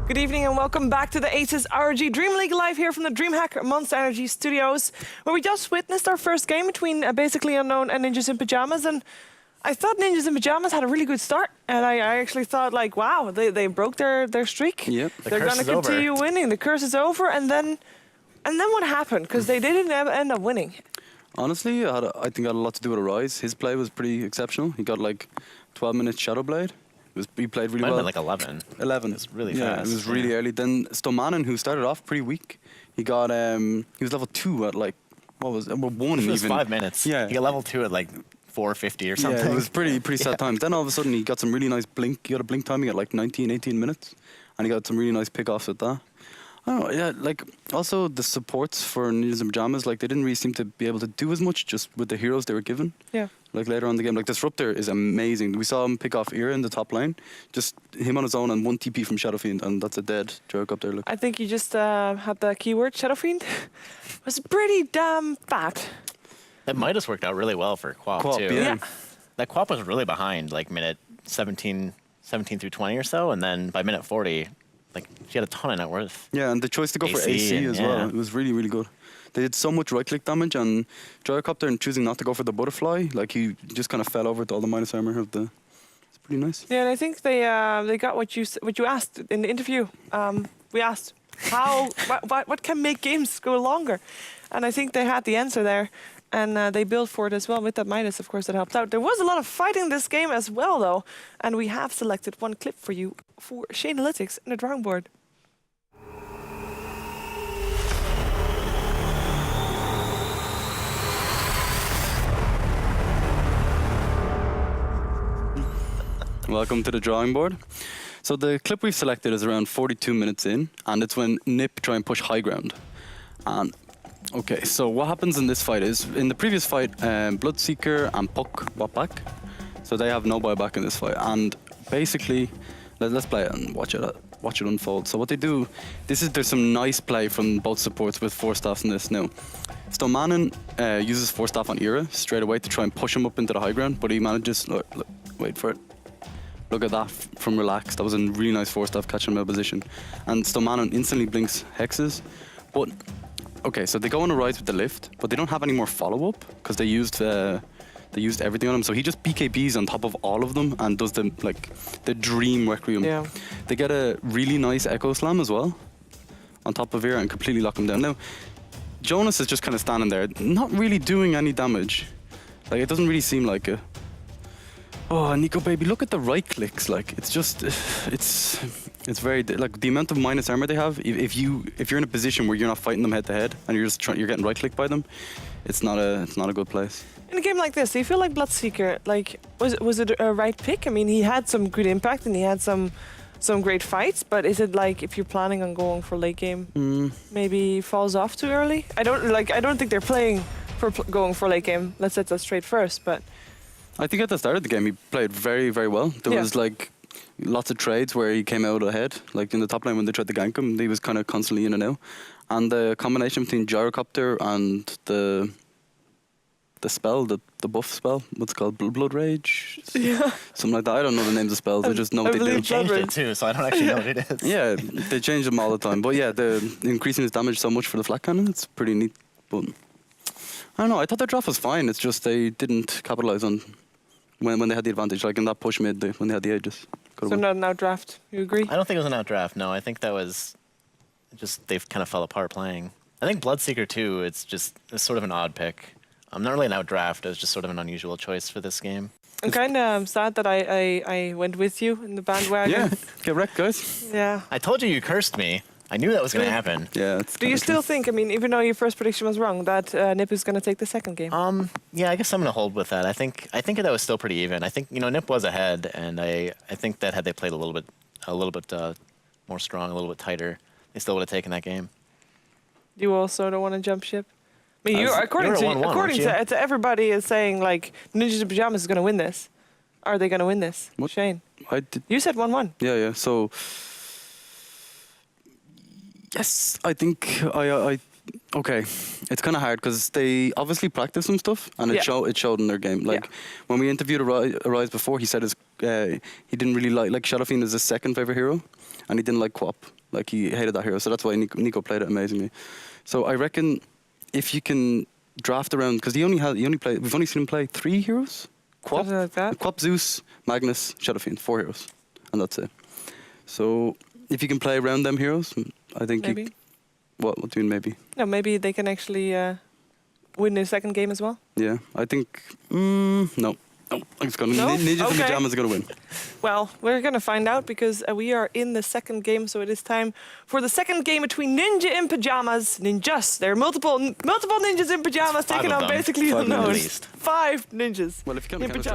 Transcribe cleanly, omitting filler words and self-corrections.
Good evening and welcome back to the ASUS ROG DreamLeague live here from the DreamHack Monster Energy Studios, where we just witnessed our first game between Basically Unknown and Ninjas in Pajamas. And I thought Ninjas in Pajamas had a really good start, and I actually thought, like, wow, they broke their streak. Yep. They're going to continue winning. The curse is over, and then what happened? Because they didn't end up winning. Honestly, I think it had a lot to do with Arise. His play was pretty exceptional. He got like 12 minutes Shadow Blade. He played really well. Like 11. 11. It's really fast. fast. It was really early. Then Stomanen, who started off pretty weak, he got he was level 2 at like what was it? 1 It was even. 5 minutes. Yeah. He got level 2 at like 450 or something. Yeah, it was pretty sad times. Then all of a sudden he got some really nice blink. He got a blink timing at like 19, 18 minutes, and he got some really nice pickoffs with that. I don't know, yeah, like, also the supports for Ninjas in Pajamas, like, they didn't really seem to be able to do as much just with the heroes they were given. Yeah. Like, later on in the game, like, Disruptor is amazing. We saw him pick off Ira in the top lane, just him on his own and 1 TP from Shadow Fiend, and that's a dead joke up there, look. I think you just had the keyword, Shadow Fiend. Was pretty damn bad. That might have worked out really well for Quap too. Yeah. That Quap was really behind, like minute 17 through 20 or so, and then by minute 40, like, she had a ton of net worth. Yeah, and the choice to go for AC as well, it was really, really good. They did so much right-click damage, and Gyrocopter, and choosing not to go for the butterfly, like, he just kind of fell over to all the minus armor of the... It's pretty nice. Yeah, and I think they got what you asked in the interview. We asked what can make games go longer, and I think they had the answer there, and they built for it as well with that minus. Of course, that helped out. There was a lot of fighting this game as well, though, and we have selected one clip for you for Shane Analytics and the drawing board. Welcome to the drawing board. So the clip we've selected is around 42 minutes in, and it's when NiP try and push high ground. And okay, so what happens in this fight is, in the previous fight, Bloodseeker and Puck bought back, so they have no buyback in this fight. And basically, let's play it and watch it unfold. So what they do, there's some nice play from both supports with 4 staffs in this now. Stomanen uses 4 staff on Ira straight away to try and push him up into the high ground, but he manages, look, wait for it. Look at that from Relax. That was a really nice 4-staff catch him out of position. And Stomanen instantly blinks hexes. But, okay, so they go on a rise with the lift, but they don't have any more follow-up because they used everything on him. So he just BKBs on top of all of them and does the dream Requiem. Yeah. They get a really nice Echo Slam as well on top of Ira and completely lock him down. Now, Jonas is just kind of standing there, not really doing any damage. Like, it doesn't really seem like it. Oh, Nico baby, look at the right clicks. Like, it's just, it's very, like, the amount of minus armor they have. If you're in a position where you're not fighting them head to head and you're getting right clicked by them, it's not a good place. In a game like this, do you feel like Bloodseeker, like, was it a right pick? I mean, he had some good impact and he had some great fights, but is it like, if you're planning on going for late game, maybe falls off too early? I don't think they're playing for going for late game. Let's set that straight first, but. I think at the start of the game he played very, very well. There was like lots of trades where he came out ahead. Like in the top lane when they tried to gank him, he was kind of constantly in and out. And the combination between Gyrocopter and the spell, the buff spell, what's it called, Blood Rage? Yeah. Something like that. I don't know the names of spells, I just know what they do. They changed it too, so I don't actually know what it is. Yeah, they change them all the time. But yeah, the increasing his damage so much for the flat cannon, it's pretty neat. But I don't know, I thought their draft was fine. It's just they didn't capitalize on when they had the advantage, like in that push mid, when they had the Aegis. So not an outdraft, you agree? I don't think it was an outdraft, no. I think that was just, they kind of fell apart playing. I think Bloodseeker too, it's sort of an odd pick. Not really an outdraft, it was just sort of an unusual choice for this game. I'm kind of sad that I went with you in the bandwagon. Yeah, get wrecked, guys. Yeah. I told you cursed me. I knew that was going to happen. Yeah. Do you still think, I mean, even though your first prediction was wrong, that NiP is going to take the second game? Yeah, I guess I'm going to hold with that. I think that was still pretty even. I think, NiP was ahead, and I think that had they played a little bit more strong, a little bit tighter, they still would have taken that game. You also don't want to jump ship? I mean, according to everybody is saying, like, Ninjas in Pajamas is going to win this. Are they going to win this? What? Shane? You said 1-1. Yeah. So, yes, I think Okay, it's kind of hard because they obviously practice some stuff, and Yeah. it showed in their game. Like when we interviewed Arise before, he said he didn't really like Shadowfiend is his second favorite hero, and he didn't like Quap. Like he hated that hero, so that's why Nico played it amazingly. So I reckon if you can draft around, because we've only seen him play 3 heroes. Quap, Something like that. Quap, Zeus, Magnus, Shadowfiend, 4 heroes, and that's it. So if you can play around them heroes, I think Maybe. What do you mean maybe? No, maybe they can actually win the second game as well. Yeah, I think no. It's gonna No? Ninjas Okay. in Pajamas are gonna win. Well, we're gonna find out because we are in the second game, so it is time for the second game between Ninja in Pajamas. Ninjas. There are multiple ninjas in pajamas Five taking of on them. basically 5 unknown. at least. 5 ninjas Well, if you count in Counter-Strike. pajamas.